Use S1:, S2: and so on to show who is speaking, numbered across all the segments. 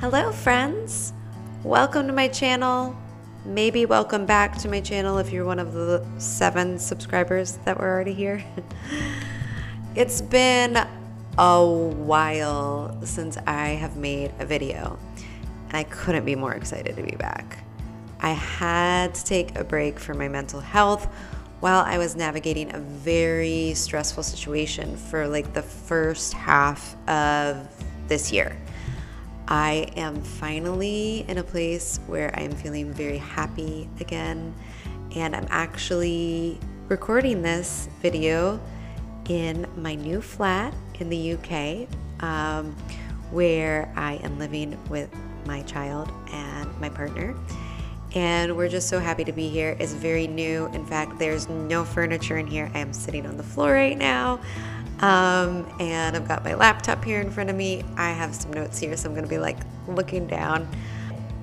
S1: Hello friends, welcome to my channel. Maybe welcome back to my channel if you're one of the 7 subscribers that were already here. It's been a while since I have made a video and I couldn't be more excited to be back. I had to take a break for my mental health while I was navigating a very stressful situation for like the first half of this year. I am finally in a place where I am feeling very happy again, and I'm actually recording this video in my new flat in the UK, where I am living with my child and my partner. And we're just so happy to be here. It's very new. In fact, there's no furniture in here. I am sitting on the floor right now. And I've got my laptop here in front of me. I have some notes here, so I'm gonna be like looking down.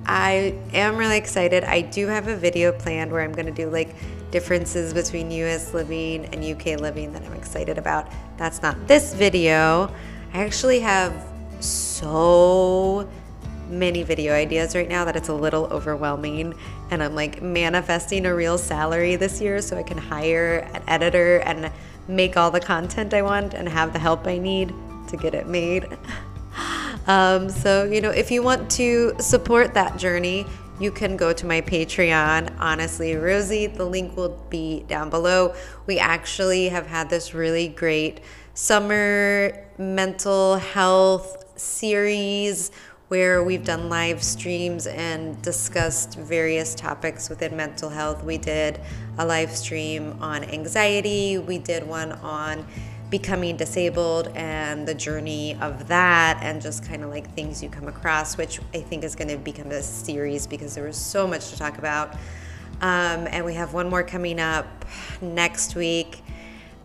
S1: I am really excited. I do have a video planned where I'm gonna do like differences between US living and UK living that I'm excited about. That's not this video. I actually have so many video ideas right now that it's a little overwhelming, and I'm like manifesting a real salary this year so I can hire an editor and make all the content I want and have the help I need to get it made. So, you know, if you want to support that journey, you can go to my Patreon, Honestly Rosie. The link will be down below. We actually have had this really great summer mental health series where we've done live streams and discussed various topics within mental health. We did a live stream on anxiety. We did one on becoming disabled and the journey of that, and just kind of like things you come across, which I think is going to become a series because there was so much to talk about. And we have one more coming up next week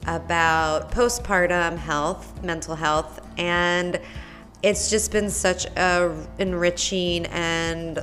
S1: about postpartum health, mental health, and it's just been such a enriching and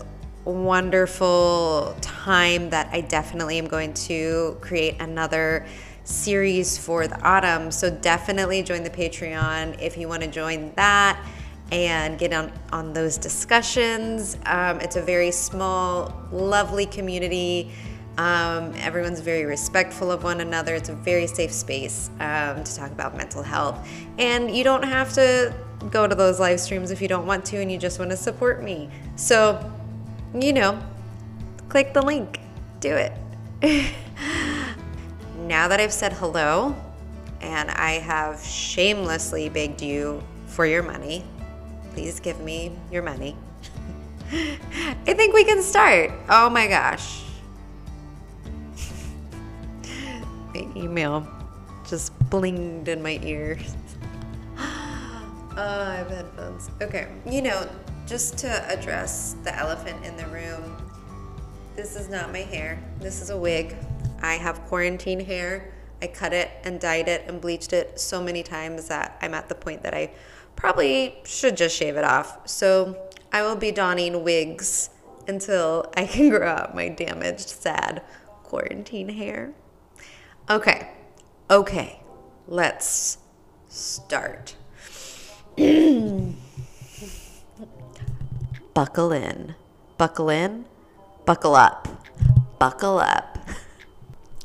S1: wonderful time that I definitely am going to create another series for the autumn. So definitely join the Patreon if you want to join that and get on those discussions. It's a very small, lovely community. Everyone's very respectful of one another. It's a very safe space to talk about mental health. And you don't have to go to those live streams if you don't want to and you just want to support me. So, you know, click the link. Do it. Now that I've said hello and I have shamelessly begged you for your money, please give me your money. I think we can start. Oh my gosh. My email just blinged in my ears. I have headphones. Okay, you know, just to address the elephant in the room, this is not my hair. This is a wig. I have quarantine hair. I cut it and dyed it and bleached it so many times that I'm at the point that I probably should just shave it off. So I will be donning wigs until I can grow out my damaged, sad quarantine hair. Okay, let's start. Buckle in, buckle up.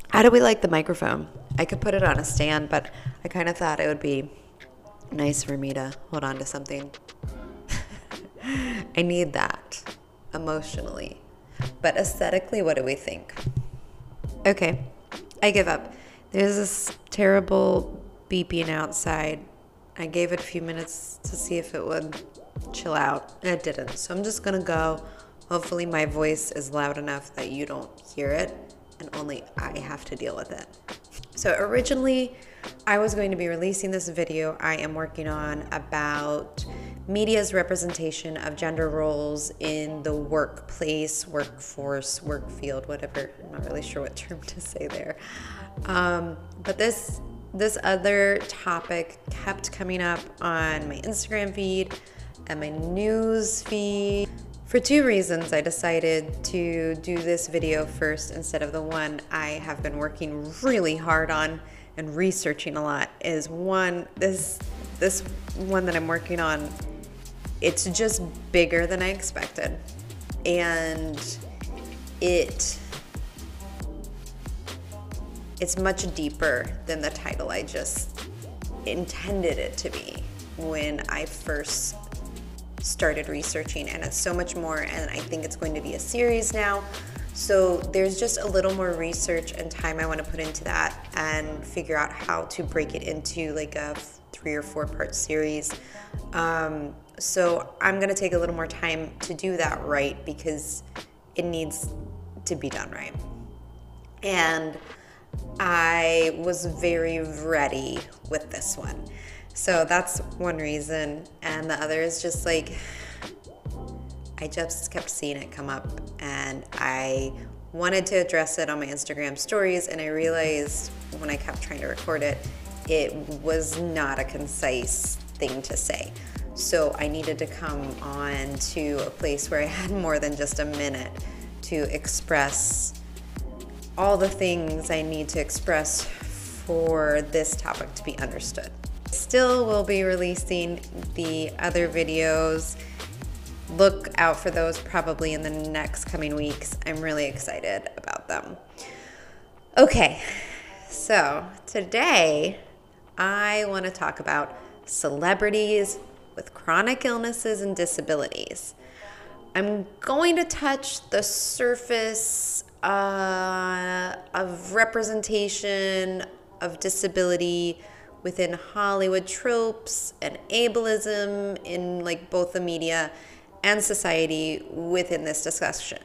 S1: How do we like the microphone? I could put it on a stand, but I kind of thought it would be nice for me to hold on to something. I need that emotionally, but aesthetically, what do we think? Okay, I give up. There's this terrible beeping outside. I gave it a few minutes to see if it would chill out, and it didn't. So I'm just gonna go. Hopefully my voice is loud enough that you don't hear it, and only I have to deal with it. So originally, I was going to be releasing this video I am working on about media's representation of gender roles in the workplace, workforce, work field, whatever. I'm not really sure what term to say there. But this other topic kept coming up on my Instagram feed and my news feed. For 2 reasons, I decided to do this video first instead of the one I have been working really hard on and researching a lot. Is one, this one that I'm working on it's just bigger than I expected. And it's much deeper than the title I just intended it to be when I first started researching, and it's so much more, and I think it's going to be a series now. So there's just a little more research and time I want to put into that and figure out how to break it into like a 3 or 4 part series. So I'm going to take a little more time to do that right, because it needs to be done right. And I was very ready with this one. So that's one reason. And the other is just like, I just kept seeing it come up, and I wanted to address it on my Instagram stories, and I realized when I kept trying to record it, it was not a concise thing to say. So I needed to come on to a place where I had more than just a minute to express all the things I need to express for this topic to be understood. Still will be releasing the other videos. Look out for those probably in the next coming weeks. I'm really excited about them. Okay, so today I want to talk about celebrities with chronic illnesses and disabilities. I'm going to touch the surface of representation of disability within Hollywood tropes and ableism in like both the media and society within this discussion.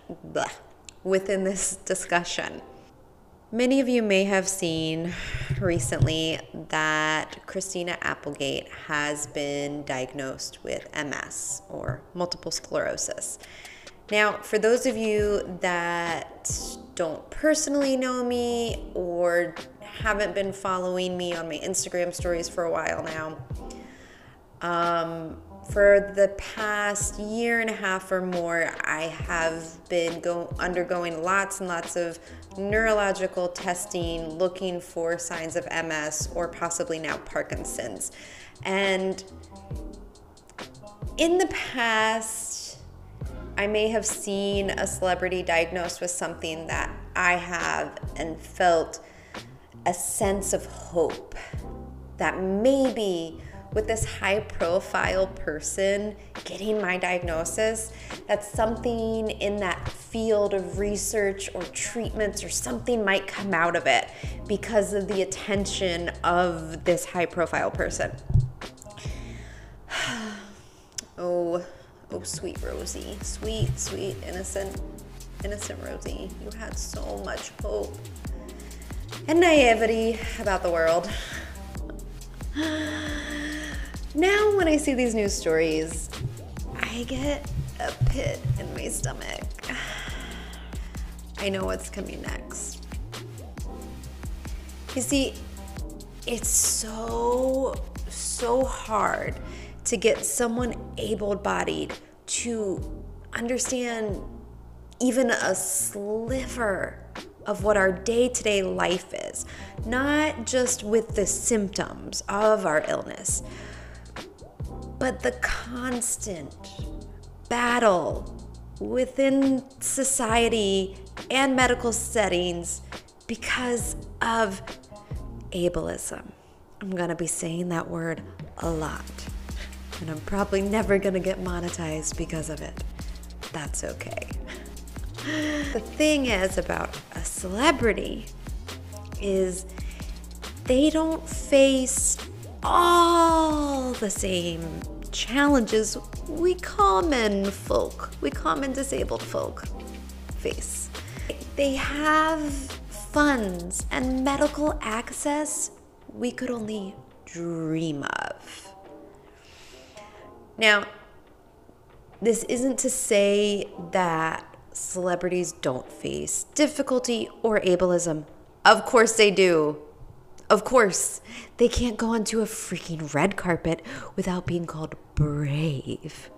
S1: Many of you may have seen recently that Christina Applegate has been diagnosed with MS, or multiple sclerosis. Now, for those of you that don't personally know me or haven't been following me on my Instagram stories for a while now, for the past year and a half or more, I have been undergoing lots and lots of neurological testing, looking for signs of MS or possibly now Parkinson's. And in the past, I may have seen a celebrity diagnosed with something that I have and felt a sense of hope that maybe with this high-profile person getting my diagnosis, that something in that field of research or treatments or something might come out of it because of the attention of this high-profile person. Oh, sweet Rosie, sweet, innocent Rosie. You had so much hope and naivety about the world. Now when I see these news stories, I get a pit in my stomach. I know what's coming next. You see, it's so hard to get someone able-bodied to understand even a sliver of what our day-to-day life is, not just with the symptoms of our illness, but the constant battle within society and medical settings because of ableism. I'm gonna be saying that word a lot, and I'm probably never gonna get monetized because of it. That's okay. The thing is about a celebrity is they don't face all the same challenges we common disabled folk face. They have funds and medical access we could only dream of. Now, this isn't to say that celebrities don't face difficulty or ableism. Of course they do. Of course, they can't go onto a freaking red carpet without being called brave.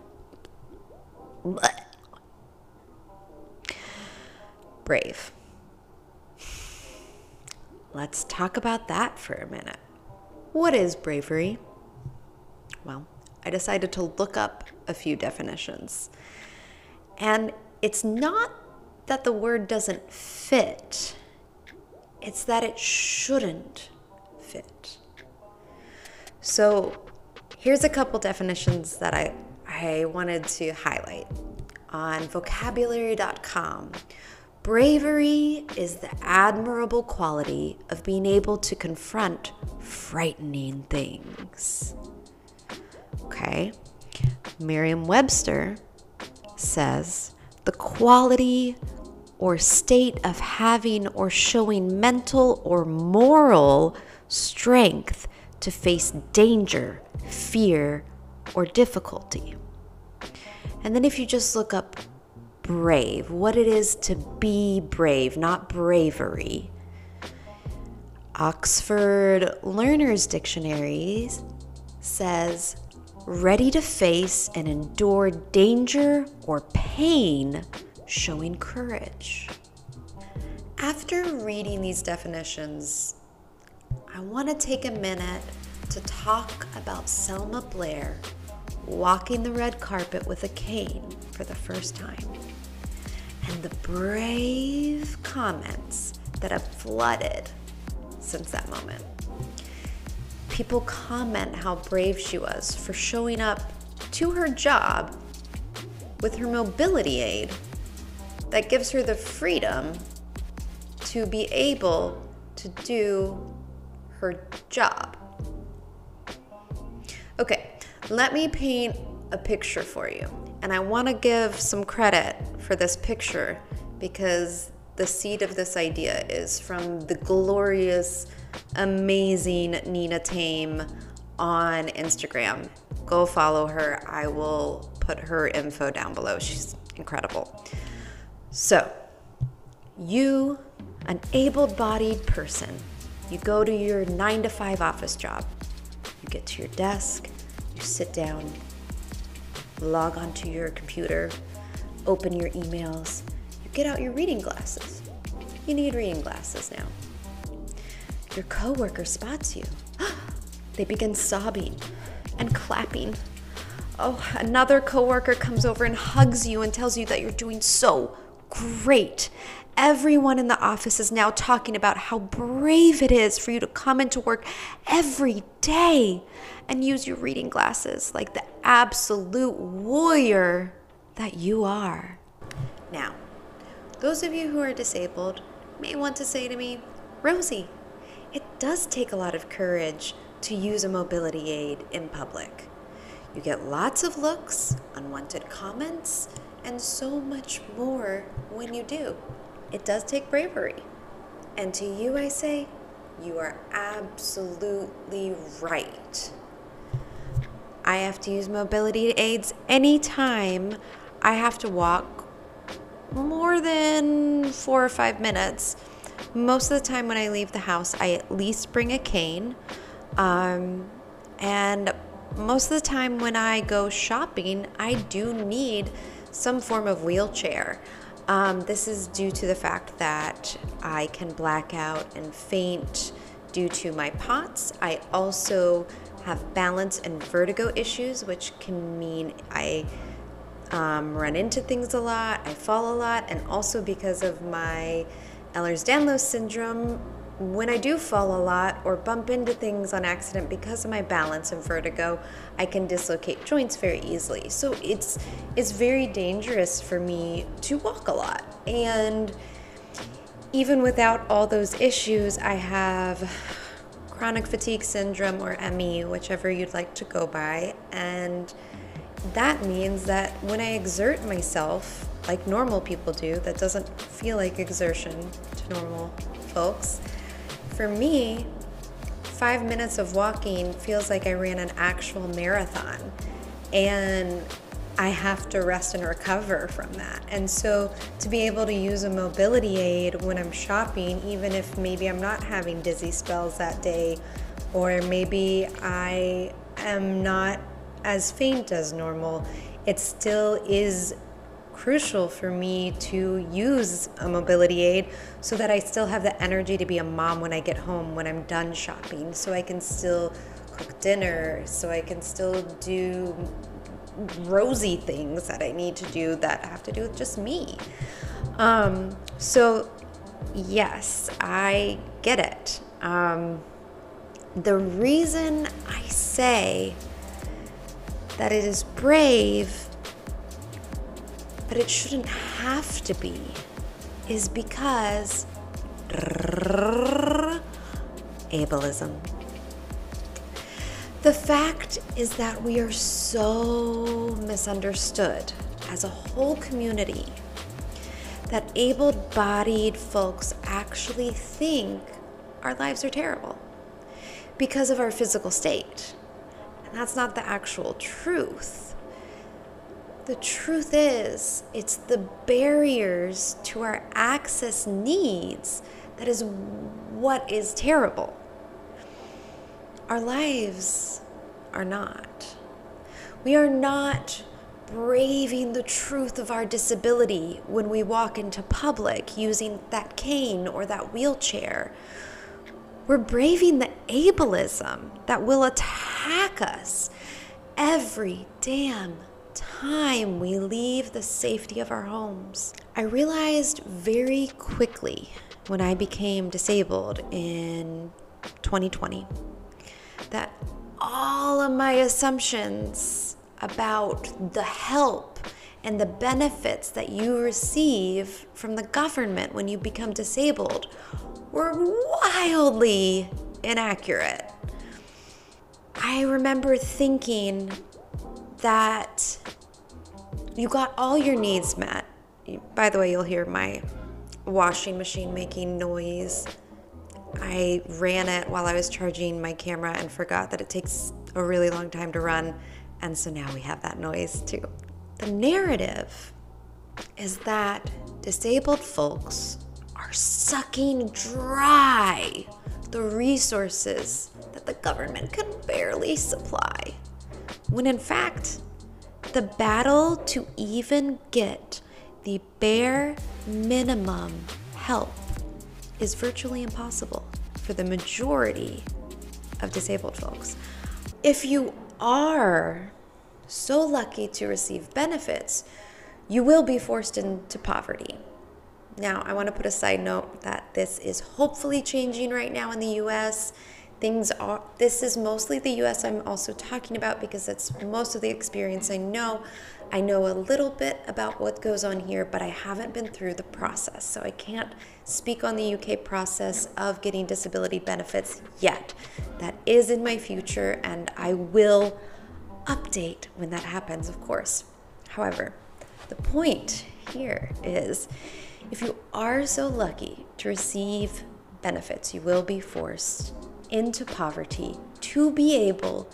S1: Brave. Let's talk about that for a minute. What is bravery? Well, I decided to look up a few definitions. And it's not that the word doesn't fit, it's that it shouldn't fit. So here's a couple definitions that I wanted to highlight. On vocabulary.com, bravery is the admirable quality of being able to confront frightening things. Okay. Merriam-Webster says the quality or state of having or showing mental or moral strength to face danger, fear, or difficulty. And then if you just look up brave, what it is to be brave, not bravery. Oxford Learner's Dictionary says, ready to face and endure danger or pain, showing courage. After reading these definitions, I want to take a minute to talk about Selma Blair walking the red carpet with a cane for the first time, and the brave comments that have flooded since that moment. People comment how brave she was for showing up to her job with her mobility aid that gives her the freedom to be able to do her job. Okay, let me paint a picture for you. And I want to give some credit for this picture because the seed of this idea is from the glorious, amazing Nina Tame on Instagram. Go follow her. I will put her info down below. She's incredible. So, you, an able-bodied person, you go to your 9-to-5 office job. You get to your desk, you sit down, log onto your computer, open your emails, you get out your reading glasses. You need reading glasses now. Your coworker spots you. They begin sobbing and clapping. Oh, another coworker comes over and hugs you and tells you that you're doing so great. Everyone in the office is now talking about how brave it is for you to come into work every day and use your reading glasses like the absolute warrior that you are. Now, those of you who are disabled may want to say to me, Rosie, it does take a lot of courage to use a mobility aid in public. You get lots of looks, unwanted comments, and so much more when you do. It does take bravery. And to you I say, you are absolutely right. I have to use mobility aids anytime I have to walk more than 4 or 5 minutes. Most of the time when I leave the house, I at least bring a cane. And most of the time when I go shopping, I do need some form of wheelchair. This is due to the fact that I can black out and faint due to my POTS. I also have balance and vertigo issues, which can mean I run into things a lot, I fall a lot, and also because of my Ehlers-Danlos syndrome, when I do fall a lot or bump into things on accident because of my balance and vertigo, I can dislocate joints very easily. So it's very dangerous for me to walk a lot. And even without all those issues, I have chronic fatigue syndrome, or ME, whichever you'd like to go by. And that means that when I exert myself, like normal people do, that doesn't feel like exertion to normal folks. For me, 5 minutes of walking feels like I ran an actual marathon, and I have to rest and recover from that. And so to be able to use a mobility aid when I'm shopping, even if maybe I'm not having dizzy spells that day, or maybe I am not as faint as normal, it still is crucial for me to use a mobility aid so that I still have the energy to be a mom when I get home, when I'm done shopping, so I can still cook dinner, so I can still do rosy things that I need to do that have to do with just me. So yes, I get it. The reason I say that it is brave, but it shouldn't have to be, is because ableism. The fact is that we are so misunderstood as a whole community that able-bodied folks actually think our lives are terrible because of our physical state. And that's not the actual truth. The truth is, it's the barriers to our access needs that is what is terrible. Our lives are not. We are not braving the truth of our disability when we walk into public using that cane or that wheelchair. We're braving the ableism that will attack us every damn time we leave the safety of our homes. I realized very quickly when I became disabled in 2020 that all of my assumptions about the help and the benefits that you receive from the government when you become disabled were wildly inaccurate. I remember thinking that you got all your needs met. By the way, you'll hear my washing machine making noise. I ran it while I was charging my camera and forgot that it takes a really long time to run, and so now we have that noise too. The narrative is that disabled folks are sucking dry the resources that the government can barely supply, when in fact, the battle to even get the bare minimum help is virtually impossible for the majority of disabled folks. If you are so lucky to receive benefits, you will be forced into poverty. Now, I want to put a side note that this is hopefully changing right now in the US. This is mostly the US I'm also talking about because that's most of the experience I know. I know a little bit about what goes on here, but I haven't been through the process. So I can't speak on the UK process of getting disability benefits yet. That is in my future, and I will update when that happens, of course. However, the point here is if you are so lucky to receive benefits, you will be forced into poverty to be able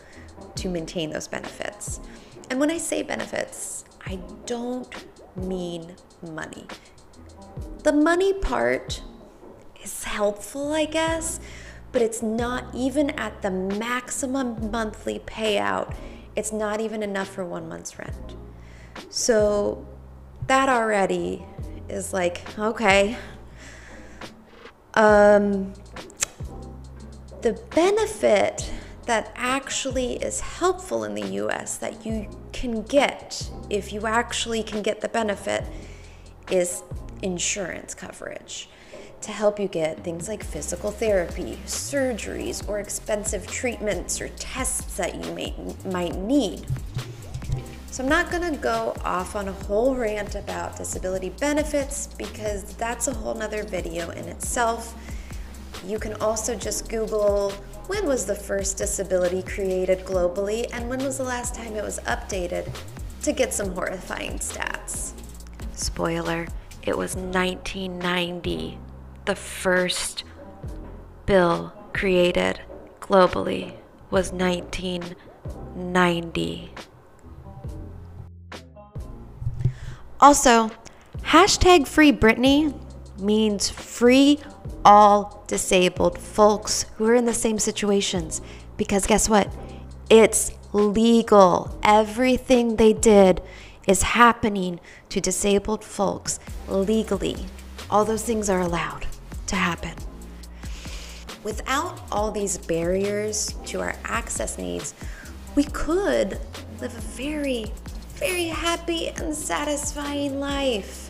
S1: to maintain those benefits. And when I say benefits, I don't mean money. The money part is helpful, I guess, but it's not even at the maximum monthly payout. It's not even enough for 1 month's rent. So that already is like, okay. The benefit that actually is helpful in the US that you can get if you actually can get the benefit is insurance coverage to help you get things like physical therapy, surgeries, or expensive treatments or tests that you might need. So I'm not gonna go off on a whole rant about disability benefits because that's a whole nother video in itself. You can also just Google when was the first disability created globally and when was the last time it was updated to get some horrifying stats. Spoiler, it was 1990. The first bill created globally was 1990. Also, hashtag Free Britney means free all disabled folks who are in the same situations. Because guess what? It's legal. Everything they did is happening to disabled folks legally. All those things are allowed to happen. Without all these barriers to our access needs, we could live a very, very happy and satisfying life.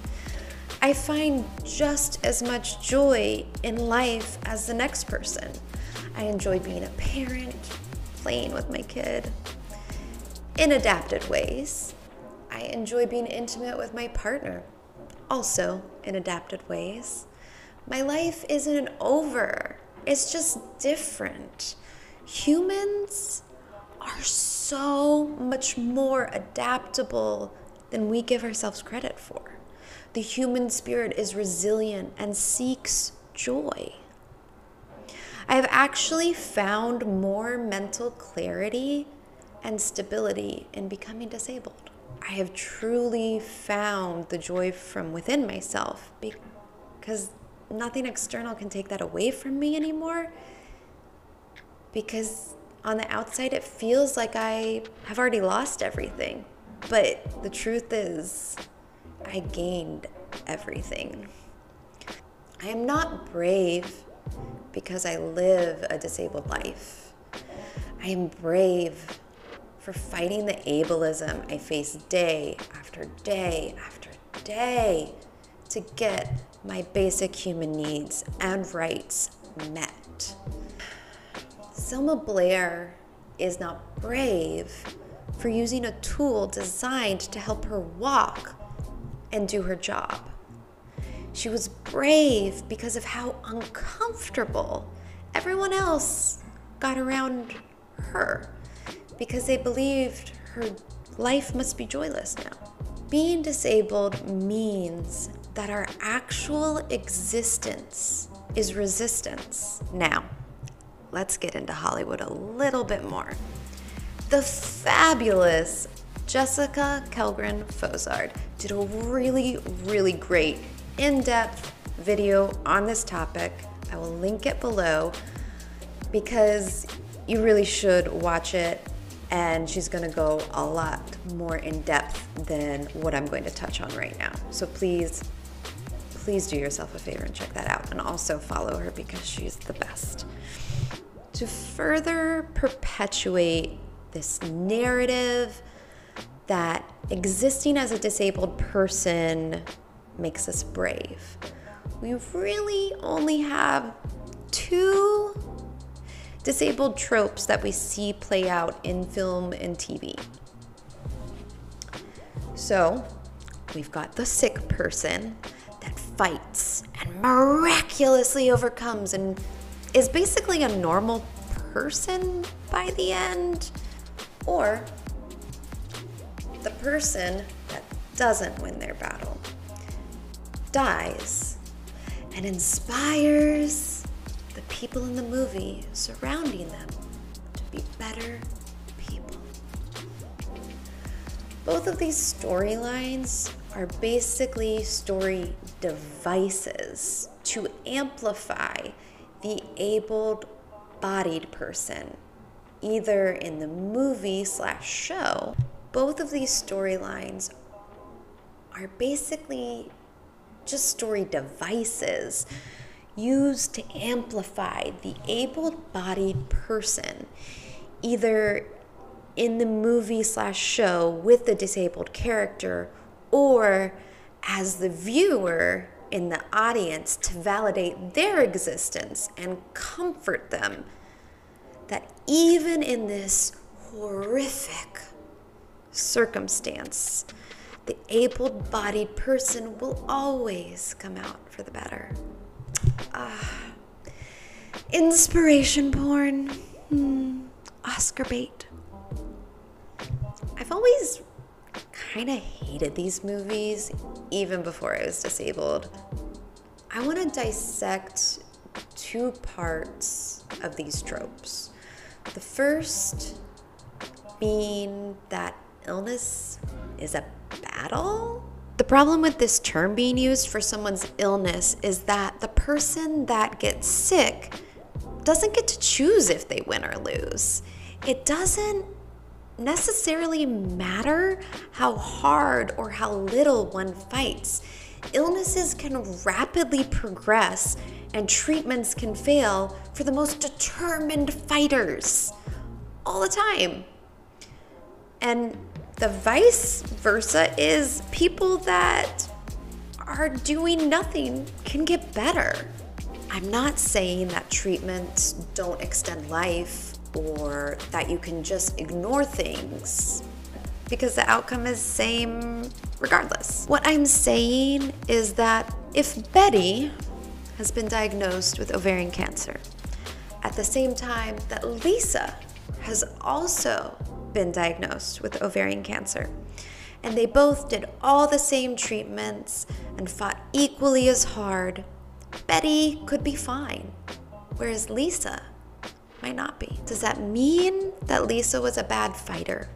S1: I find just as much joy in life as the next person. I enjoy being a parent, playing with my kid. In adapted ways, I enjoy being intimate with my partner, also in adapted ways. My life isn't over, it's just different. Humans are so much more adaptable than we give ourselves credit for. The human spirit is resilient and seeks joy. I have actually found more mental clarity and stability in becoming disabled. I have truly found the joy from within myself because nothing external can take that away from me anymore. Because on the outside, it feels like I have already lost everything. But the truth is, I gained everything. I am not brave because I live a disabled life. I am brave for fighting the ableism I face day after day after day to get my basic human needs and rights met. Selma Blair is not brave for using a tool designed to help her walk and do her job. She was brave because of how uncomfortable everyone else got around her, because they believed her life must be joyless now. Being disabled means that our actual existence is resistance. Now, let's get into Hollywood a little bit more. The fabulous Jessica Kelgren Fozard did a really, really great in-depth video on this topic. I will link it below because you really should watch it, and she's gonna go a lot more in depth than what I'm going to touch on right now. So please do yourself a favor and check that out, and also follow her because she's the best. To further perpetuate this narrative that existing as a disabled person makes us brave, we really only have two disabled tropes that we see play out in film and TV. So we've got the sick person that fights and miraculously overcomes and is basically a normal person by the end, or the person that doesn't win their battle, dies, and inspires the people in the movie surrounding them to be better people. Both of these storylines are basically story devices to amplify the able-bodied person, either in the movie/show. Both of these storylines are basically just story devices used to amplify the able-bodied person, either in the movie/show with the disabled character, or as the viewer in the audience to validate their existence and comfort them that even in this horrific circumstance, the able-bodied person will always come out for the better. Inspiration porn, Oscar bait. I've always kind of hated these movies, even before I was disabled. I want to dissect two parts of these tropes. The first being that illness is a battle. The problem with this term being used for someone's illness is that the person that gets sick doesn't get to choose if they win or lose. It doesn't necessarily matter how hard or how little one fights. Illnesses can rapidly progress and treatments can fail for the most determined fighters all the time. And the vice versa is people that are doing nothing can get better. I'm not saying that treatments don't extend life or that you can just ignore things, because the outcome is same regardless. What I'm saying is that if Betty has been diagnosed with ovarian cancer, at the same time that Lisa has also been diagnosed with ovarian cancer, and they both did all the same treatments and fought equally as hard, Betty could be fine, whereas Lisa might not be. Does that mean that Lisa was a bad fighter?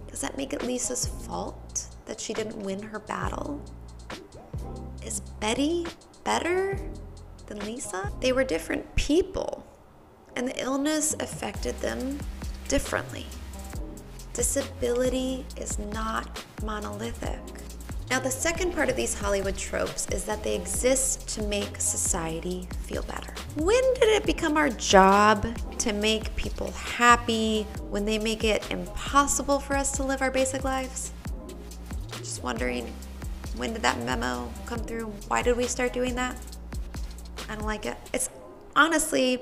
S1: Does that make it Lisa's fault that she didn't win her battle? Is Betty better than Lisa? They were different people, and the illness affected them differently. Disability is not monolithic. Now, the second part of these Hollywood tropes is that they exist to make society feel better. When did it become our job to make people happy when they make it impossible for us to live our basic lives? Just wondering, when did that memo come through? Why did we start doing that? I don't like it. It's honestly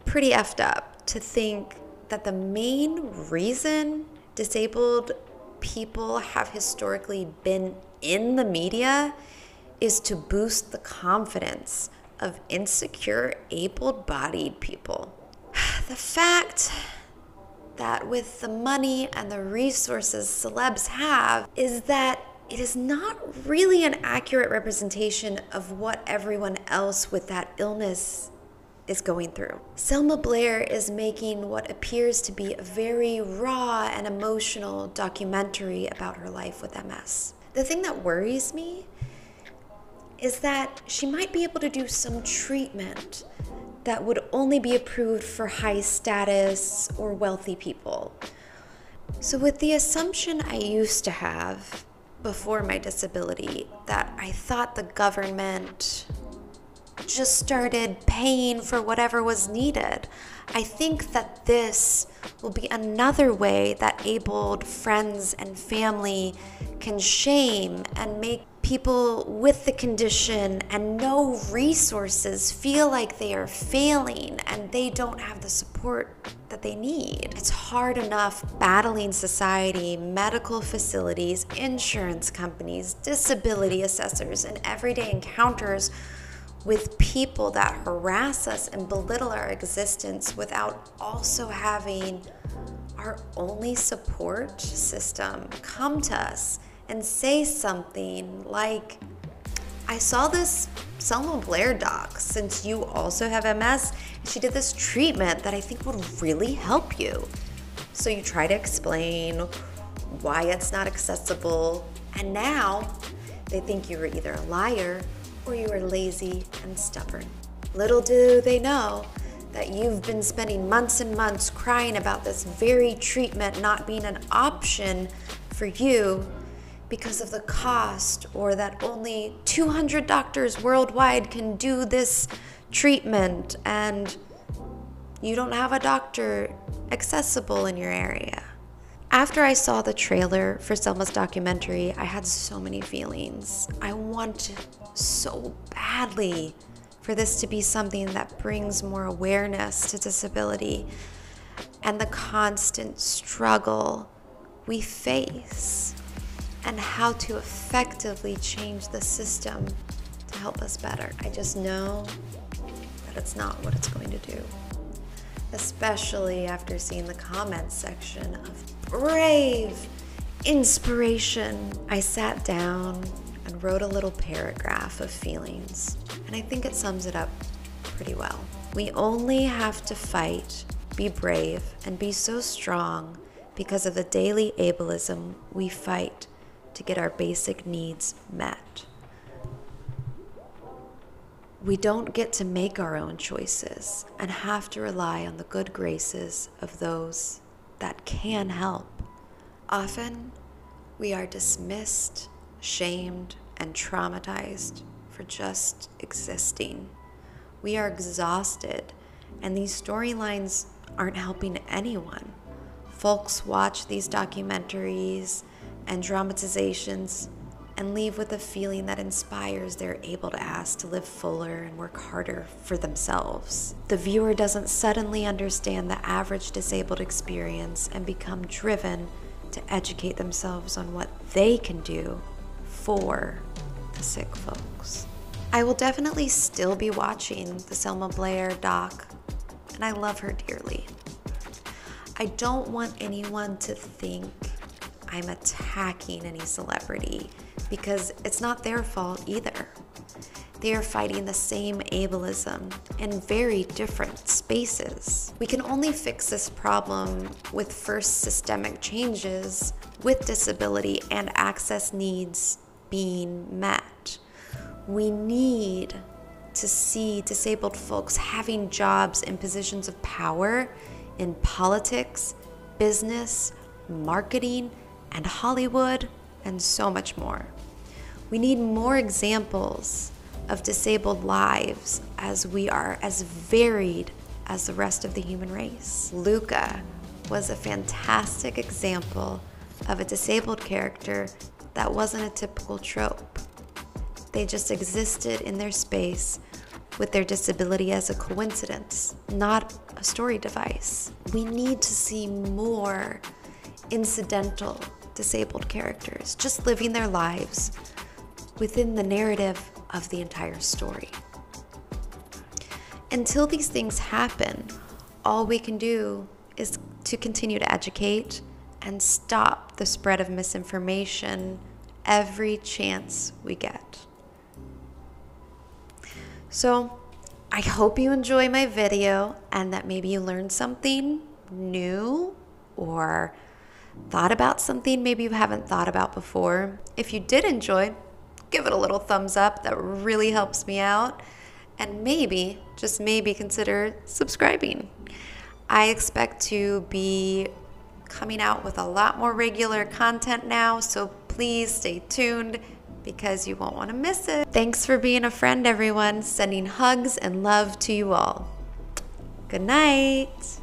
S1: pretty effed up to think that the main reason disabled people have historically been in the media is to boost the confidence of insecure, able-bodied people. The fact that with the money and the resources celebs have is that it is not really an accurate representation of what everyone else with that illness is going through. Selma Blair is making what appears to be a very raw and emotional documentary about her life with MS. The thing that worries me is that she might be able to do some treatment that would only be approved for high status or wealthy people. So with the assumption I used to have before my disability that I thought the government just started paying for whatever was needed, I think that this will be another way that abled friends and family can shame and make people with the condition and no resources feel like they are failing and they don't have the support that they need. It's hard enough battling society, medical facilities, insurance companies, disability assessors, and everyday encounters with people that harass us and belittle our existence without also having our only support system come to us and say something like, I saw this Selma Blair doc, since you also have MS, and she did this treatment that I think would really help you. So you try to explain why it's not accessible, and now they think you were either a liar or you are lazy and stubborn. Little do they know that you've been spending months and months crying about this very treatment not being an option for you because of the cost, or that only 200 doctors worldwide can do this treatment and you don't have a doctor accessible in your area. After I saw the trailer for Selma's documentary, I had so many feelings. I want so badly for this to be something that brings more awareness to disability and the constant struggle we face and how to effectively change the system to help us better. I just know that it's not what it's going to do, especially after seeing the comments section of brave inspiration. I sat down and wrote a little paragraph of feelings, and I think it sums it up pretty well. We only have to fight, be brave, and be so strong because of the daily ableism we fight to get our basic needs met. We don't get to make our own choices and have to rely on the good graces of those that can help. Often, we are dismissed, shamed, and traumatized for just existing. We are exhausted, and these storylines aren't helping anyone. Folks watch these documentaries and dramatizations and leave with a feeling that inspires they're able to ask to live fuller and work harder for themselves. The viewer doesn't suddenly understand the average disabled experience and become driven to educate themselves on what they can do for the sick folks. I will definitely still be watching the Selma Blair doc, and I love her dearly. I don't want anyone to think I'm attacking any celebrity, because it's not their fault either. They are fighting the same ableism in very different spaces. We can only fix this problem with first systemic changes with disability and access needs being met. We need to see disabled folks having jobs in positions of power in politics, business, marketing, and Hollywood, and so much more. We need more examples of disabled lives, as we are as varied as the rest of the human race. Luca was a fantastic example of a disabled character that wasn't a typical trope. They just existed in their space with their disability as a coincidence, not a story device. We need to see more incidental disabled characters just living their lives within the narrative of the entire story. Until these things happen, all we can do is to continue to educate and stop the spread of misinformation every chance we get. So I hope you enjoy my video and that maybe you learned something new or thought about something maybe you haven't thought about before. If you did enjoy, give it a little thumbs up. That really helps me out. And maybe, just maybe, consider subscribing. I expect to be coming out with a lot more regular content now, so please stay tuned because you won't want to miss it. Thanks for being a friend, everyone. Sending hugs and love to you all. Good night.